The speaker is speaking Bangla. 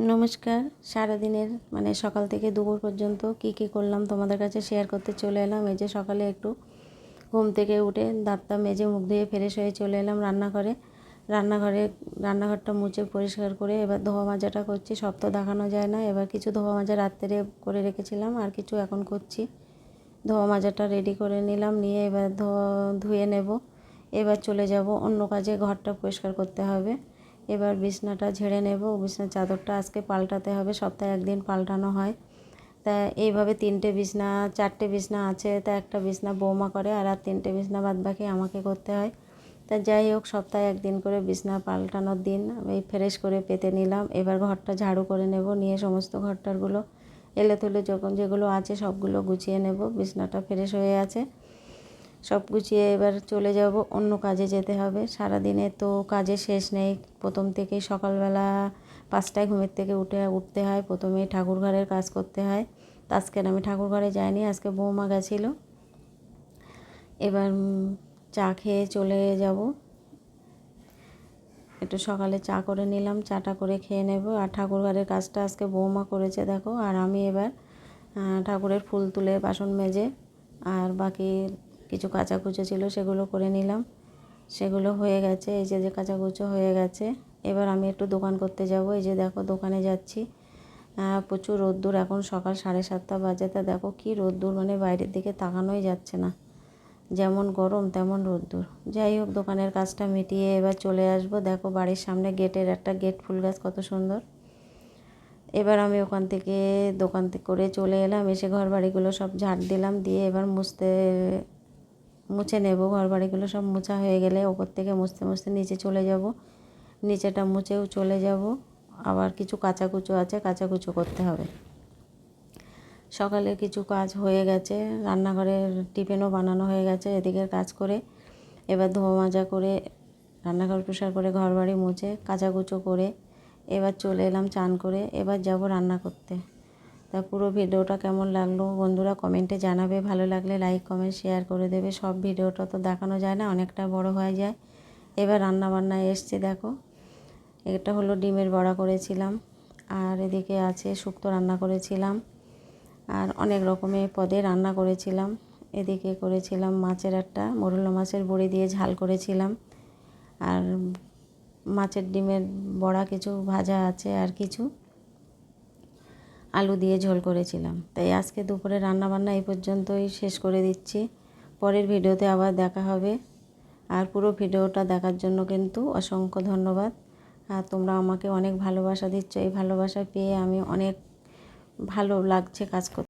নমস্কার। সারাদিনের মানে সকাল থেকে দুপুর পর্যন্ত কি করলাম তোমাদের কাছে শেয়ার করতে চলে এলাম। এই যে সকালে একটু ঘুম থেকে উঠে দাঁতটা মেজে মুখ ধুয়ে ফ্রেশ হয়ে চলে এলাম রান্নাঘরটা মুছে পরিষ্কার করে এবার ধোয়া মাজাটা করছি। সব তো দেখানো যায় না। এবার কিছু ধোয়া মাজা রাত্রে করে রেখেছিলাম, আর কিছু এখন করছি। ধোয়া মাজাটা রেডি করে নিলাম, নিয়ে এবার ধুয়ে নেব। এবার চলে যাব অন্য কাজে, ঘরটা পরিষ্কার করতে হবে। এবার বিছনাটা ঝেড়ে নেব। বিছনার চাদরটা আজকে পাল্টাতে হবে, সপ্তাহে একদিন পাল্টানো হয়। তা এইভাবে চারটে বিছনা আছে। তা একটা বিছনা বৌমা করে, আর 3টে বিছনা বাদ বাকি আমাকে করতে হয়। তা যাই হোক, সপ্তাহে একদিন করে বিছনা পাল্টানোর দিন এই ফ্রেশ করে পেতে নিলাম। এবার ঘরটা ঝাড়ু করে নেব, নিয়ে সমস্ত ঘরটারগুলো এলোথেলো যেগুলো আছে সবগুলো গুছিয়ে নেব। বিছনাটা ফ্রেশ হয়ে আছে, সব গুছিয়ে এবার চলে যাব, অন্য কাজে যেতে হবে। সারাদিনে তো কাজের শেষ নেই। প্রথম থেকেই সকালবেলা 5টায় ঘুমের থেকে উঠতে হয়। প্রথমেই ঠাকুর ঘরের কাজ করতে হয়। তো আজকে আমি ঠাকুর ঘরে যাইনি, আজকে বৌমা গেছিল। এবার চা খেয়ে চলে যাব। একটু সকালে চা করে নিলাম, চাটা করে খেয়ে নেব। আর ঠাকুর ঘরের কাজটা আজকে বৌমা করেছে দেখো। আর আমি এবার ঠাকুরের ফুল তুলে বাসন মেজে আর বাকি কিছু কাচাকুচো ছিল সেগুলো করে নিলাম। সেগুলো হয়ে গেছে, এই যে কাচাকুচো হয়ে গেছে। এবার আমি একটু দোকান করতে যাব। এই যে দেখো দোকানে যাচ্ছি। প্রচুর রোদ্দুর, এখন সকাল 7:30 বাজে। তা দেখো কি রোদ্দুর, মানে বাইরের দিকে তাকানোই যাচ্ছে না। যেমন গরম তেমন রোদ্দুর। যাই হোক, দোকানের কাজটা মিটিয়ে এবার চলে আসব। দেখো বাড়ির সামনে একটা গেট ফুল গাছ কত সুন্দর। এবার আমি দোকান থেকে করে চলে এলাম। এসে ঘর বাড়িগুলো সব ঝাড় দিলাম, দিয়ে এবার মুছে নেব। ঘর বাড়িগুলো সব মোছা হয়ে গেলে ওপর থেকে মুছতে মুছতে নিচে চলে যাব। নিচেটা মুছেও চলে যাব। আবার কিছু কাচাকুচো আছে, কাচাকুচো করতে হবে। সকালে কিছু কাজ হয়ে গেছে, রান্নাঘরের টিফিনও বানানো হয়ে গেছে। এদিকের কাজ করে এবার ধোয়া মাজা করে রান্নাঘর পরিষ্কার করে ঘর বাড়ি মুছে কাচাকুচো করে এবার চলে এলাম চান করে। এবার যাব রান্না করতে। তা পুরো ভিডিওটা কেমন লাগলো বন্ধুরা কমেন্টে জানাবে। ভালো লাগলে লাইক কমেন্ট শেয়ার করে দেবে। সব ভিডিওটা তো দেখানো যায় না, অনেকটা বড় হয়ে যায়। এবার রান্নাবান্নায় এসছে দেখো। এটা হলো ডিমের বড়া করেছিলাম, আর এদিকে আছে শুক্তো রান্না করেছিলাম, আর অনেক রকমের পদে রান্না করেছিলাম। এদিকে করেছিলাম মোরলা মাছের বড়ি দিয়ে ঝাল করেছিলাম, আর মাছের ডিমের বড়া কিছু ভাজা আছে, আর কিছু আলু দিয়ে ঝোল করেছিলাম। তাই আজকে দুপুরে রান্নাবান্না এই পর্যন্তই শেষ করে দিচ্ছি। পরের ভিডিওতে আবার দেখা হবে। আর পুরো ভিডিওটা দেখার জন্য কিন্তু অসংখ্য ধন্যবাদ। আর তোমরা আমাকে অনেক ভালোবাসা দিচ্ছ। এই ভালোবাসা পেয়ে আমি অনেক ভালো লাগছে কাজ করতে।